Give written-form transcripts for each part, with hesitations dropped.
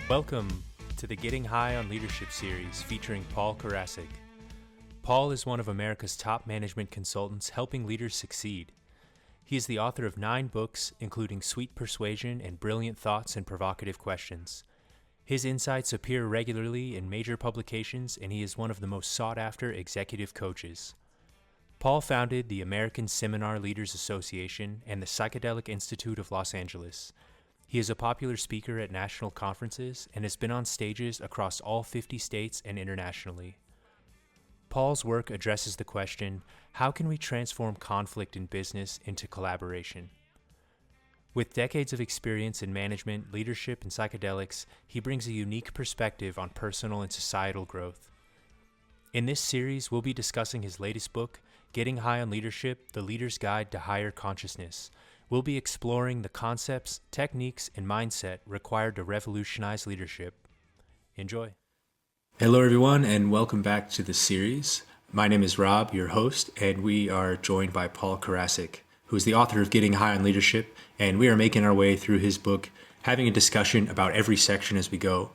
Welcome to the Getting High on Leadership series featuring Paul Karasik. Paul is one of America's top management consultants helping leaders succeed. He is the author of 9 books, including Sweet Persuasion and Brilliant Thoughts and Provocative Questions. His insights appear regularly in major publications, and he is one of the most sought-after executive coaches. Paul founded the American Seminar Leaders Association and the Psychedelic Institute of Los Angeles. He is a popular speaker at national conferences and has been on stages across all 50 states and internationally. Paul's work addresses the question, how can we transform conflict in business into collaboration? With decades of experience in management, leadership, and psychedelics, he brings a unique perspective on personal and societal growth. In this series, we'll be discussing his latest book, Getting High on Leadership, The Leader's Guide to Higher Consciousness. We'll be exploring the concepts, techniques, and mindset required to revolutionize leadership. Enjoy. Hello, everyone, and welcome back to the series. My name is Rob, your host, and we are joined by Paul Karasik, who is the author of Getting High on Leadership, and we are making our way through his book, having a discussion about every section as we go.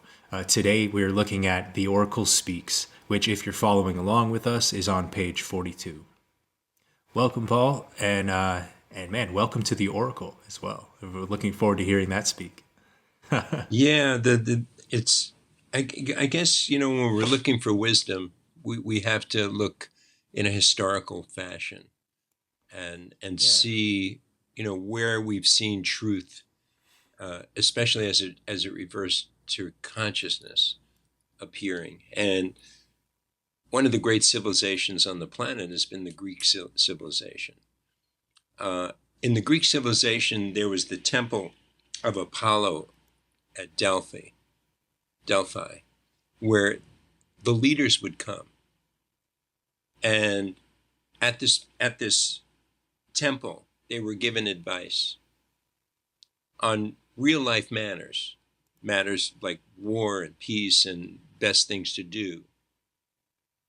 Today, we are looking at The Oracle Speaks, which, if you're following along with us, is on page 42. Welcome, Paul, and man, welcome to the Oracle as well. We're looking forward to hearing that speak. Yeah, it's. I guess when we're looking for wisdom, we have to look in a historical fashion, and see where we've seen truth, especially as it refers to consciousness appearing. And one of the great civilizations on the planet has been the Greek civilization. In the Greek civilization, there was the temple of Apollo at Delphi, where the leaders would come. And at this temple, they were given advice on real life matters like war and peace and best things to do.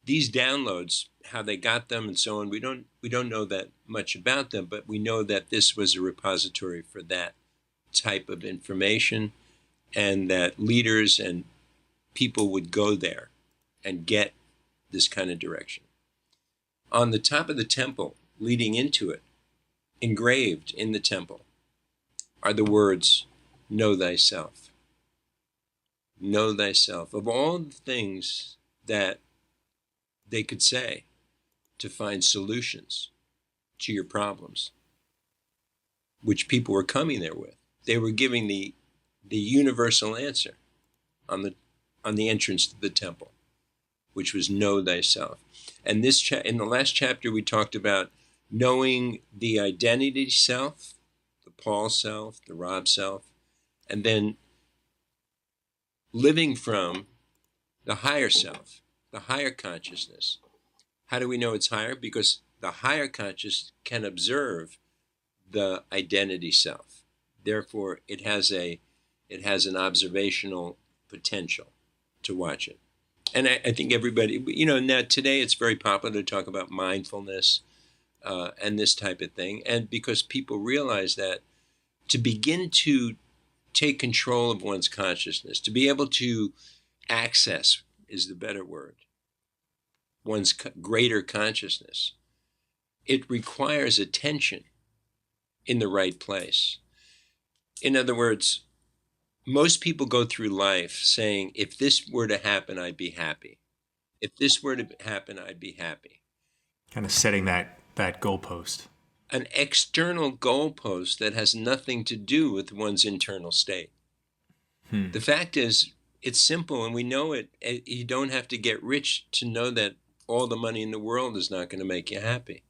These downloads, how they got them and so on, we don't know that much about them, but we know that this was a repository for that type of information, and that leaders and people would go there and get this kind of direction. On the top of the temple, leading into it, engraved in the temple, are the words, "Know thyself." Know thyself. Of all the things that they could say to find solutions to your problems, which people were coming there with, they were giving the universal answer on the entrance to the temple, which was know thyself. And this in the last chapter, we talked about knowing the identity self, the Paul self, the Rob self, and then living from the higher self, the higher consciousness. How do we know it's higher? Because the higher conscious can observe the identity self. Therefore, it has an observational potential to watch it. And I think everybody, now today it's very popular to talk about mindfulness and this type of thing. And because people realize that to begin to take control of one's consciousness, to be able to access is the better word, one's greater consciousness, it requires attention in the right place. In other words, most people go through life saying, if this were to happen, I'd be happy. If this were to happen, I'd be happy. Kind of setting that goalpost. An external goalpost that has nothing to do with one's internal state. The fact is, it's simple, and we know it. You don't have to get rich to know that all the money in the world is not going to make you happy.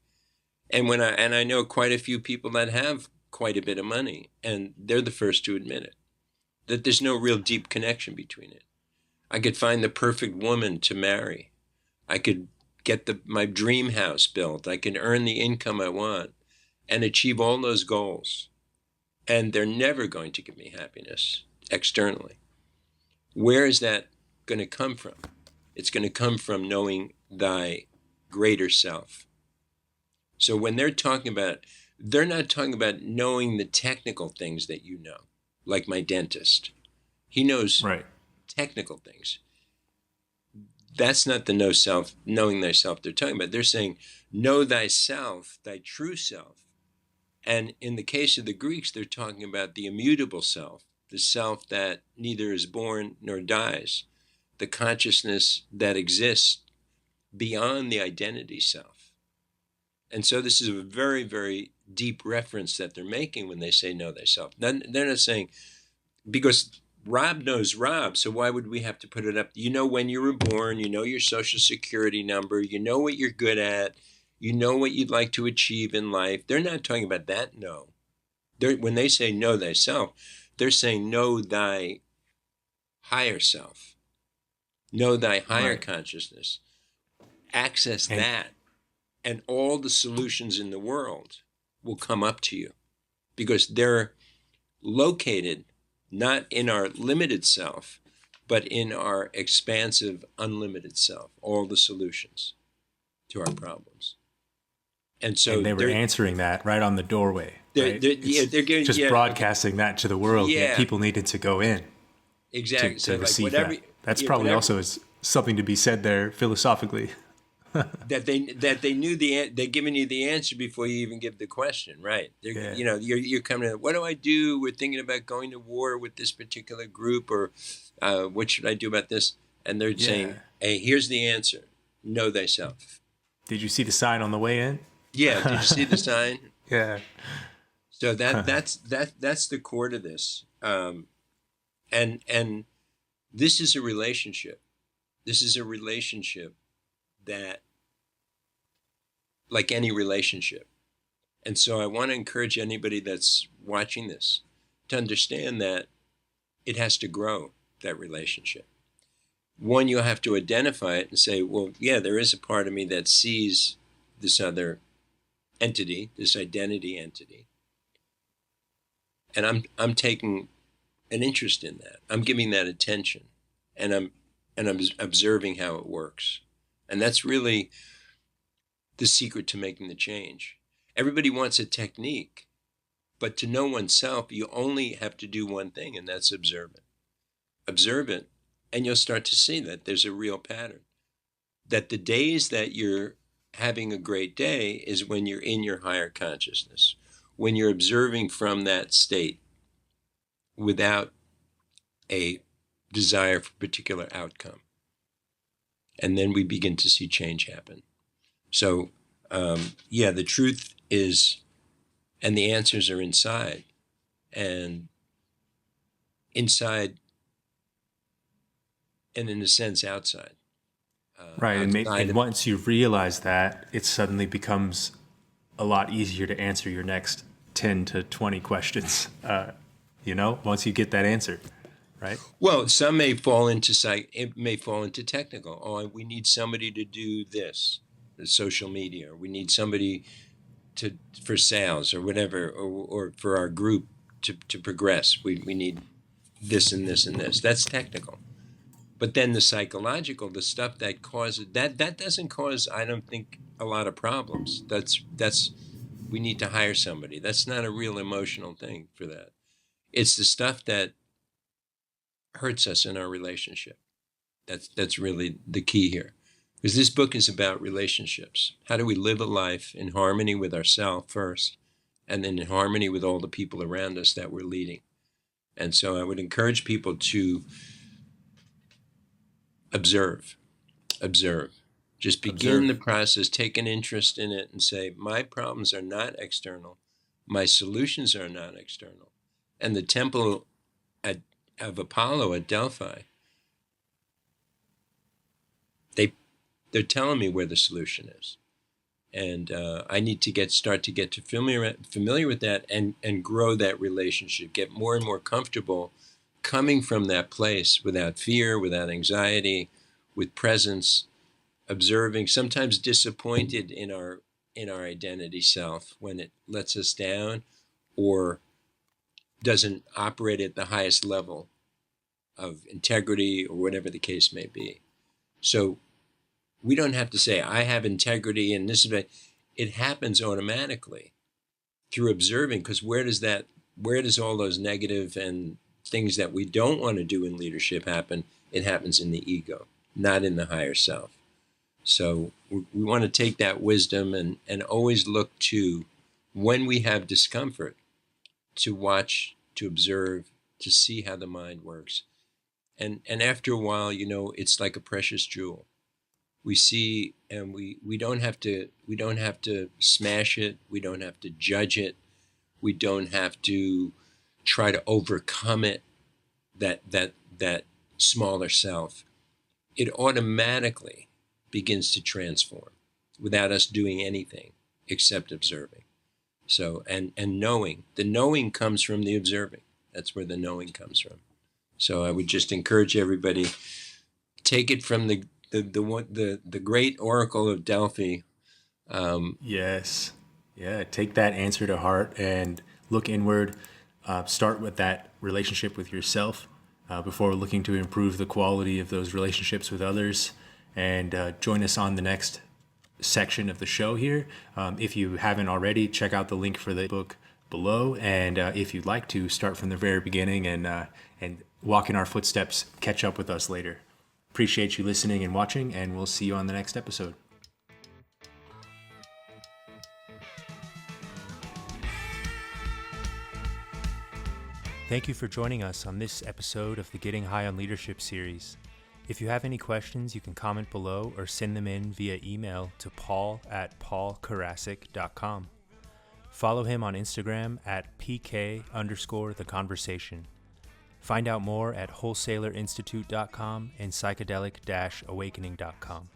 And I know quite a few people that have quite a bit of money, and they're the first to admit it, that there's no real deep connection between it. I could find the perfect woman to marry. I could get my dream house built. I can earn the income I want and achieve all those goals. And they're never going to give me happiness externally. Where is that going to come from? It's going to come from knowing thy greater self. So when they're talking about, they're not talking about knowing the technical things that you know, like my dentist. He knows right. technical things. That's not the knowing thyself they're talking about. They're saying, know thyself, thy true self. And in the case of the Greeks, they're talking about the immutable self, the self that neither is born nor dies, the consciousness that exists beyond the identity self. And so this is a very, very deep reference that they're making when they say know thyself. They're not saying, because Rob knows Rob, so why would we have to put it up? You know when you were born, you know your social security number, you know what you're good at, you know what you'd like to achieve in life. They're not talking about that, no. When they say know thyself, they're saying know thy higher self, know thy higher consciousness, access that, and all the solutions in the world will come up to you because they're located not in our limited self, but in our expansive, unlimited self, all the solutions to our problems. And so they were answering that right on the doorway. They're giving, just broadcasting that to the world. Yeah, people needed to go in. Exactly. To receive that. That's probably also something to be said there philosophically. that they knew they're giving you the answer before you even give the question, right? You know, you're coming in. What do I do? We're thinking about going to war with this particular group, or what should I do about this? And they're saying, "Hey, here's the answer: know thyself." Did you see the sign on the way in? Yeah. Did you see the sign? Yeah. So that's the core to this, and this is a relationship. This is a relationship that, like any relationship. And so I want to encourage anybody that's watching this to understand that it has to grow, that relationship. One, you'll have to identify it and say, well, yeah, there is a part of me that sees this other entity, this identity entity. And I'm taking an interest in that. I'm giving that attention, and I'm observing how it works. And that's really the secret to making the change. Everybody wants a technique, but to know oneself, you only have to do one thing, and that's observe it. Observe it, and you'll start to see that there's a real pattern. That the days that you're having a great day is when you're in your higher consciousness, when you're observing from that state without a desire for a particular outcome. And then we begin to see change happen. So, the truth is, and the answers are inside. And inside, and in a sense, outside. Right, and once you realize that, it suddenly becomes a lot easier to answer your next 10 to 20 questions, once you get that answer. Right. Well, some may fall into technical. Oh, we need somebody to do this, the social media. Or we need somebody for sales or whatever, or for our group to progress. We need this and this and this. That's technical. But then the psychological, the stuff that causes that doesn't cause, I don't think, a lot of problems. That's we need to hire somebody. That's not a real emotional thing for that. It's the stuff that hurts us in our relationship. That's really the key here. Because this book is about relationships. How do we live a life in harmony with ourselves first, and then in harmony with all the people around us that we're leading? And so I would encourage people to observe. Just begin the process, take an interest in it, and say, my problems are not external. My solutions are not external. And the temple of Apollo at Delphi, they're telling me where the solution is. And I need to start to get familiar with that and grow that relationship, get more and more comfortable coming from that place without fear, without anxiety, with presence, observing, sometimes disappointed in our identity self when it lets us down or doesn't operate at the highest level of integrity or whatever the case may be. So we don't have to say, I have integrity and this is it happens automatically through observing, because where does all those negative and things that we don't want to do in leadership happen, it happens in the ego, not in the higher self. So we want to take that wisdom and always look to, when we have discomfort, to watch, to observe, to see how the mind works. And after a while, it's like a precious jewel. We see, and we don't have to smash it. We don't have to judge it. We don't have to try to overcome it, that smaller self. It automatically begins to transform without us doing anything except observing. So, and knowing. The knowing comes from the observing. That's where the knowing comes from. So I would just encourage everybody, take it from the great oracle of Delphi. Yes. Yeah. Take that answer to heart and look inward. Start with that relationship with yourself before looking to improve the quality of those relationships with others. And join us on the next section of the show here. If you haven't already, check out the link for the book below. And if you'd like to, start from the very beginning and walk in our footsteps, catch up with us later. Appreciate you listening and watching, and we'll see you on the next episode. Thank you for joining us on this episode of the Getting High on Leadership series. If you have any questions, you can comment below or send them in via email to paul@paulkarasik.com. Follow him on Instagram at PK_theconversation. Find out more at wholesalerinstitute.com and psychedelic-awakening.com.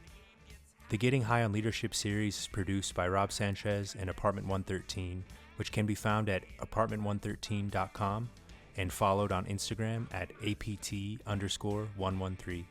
The Getting High on Leadership series is produced by Rob Sanchez and Apartment 113, which can be found at apartment113.com and followed on Instagram at APT_113.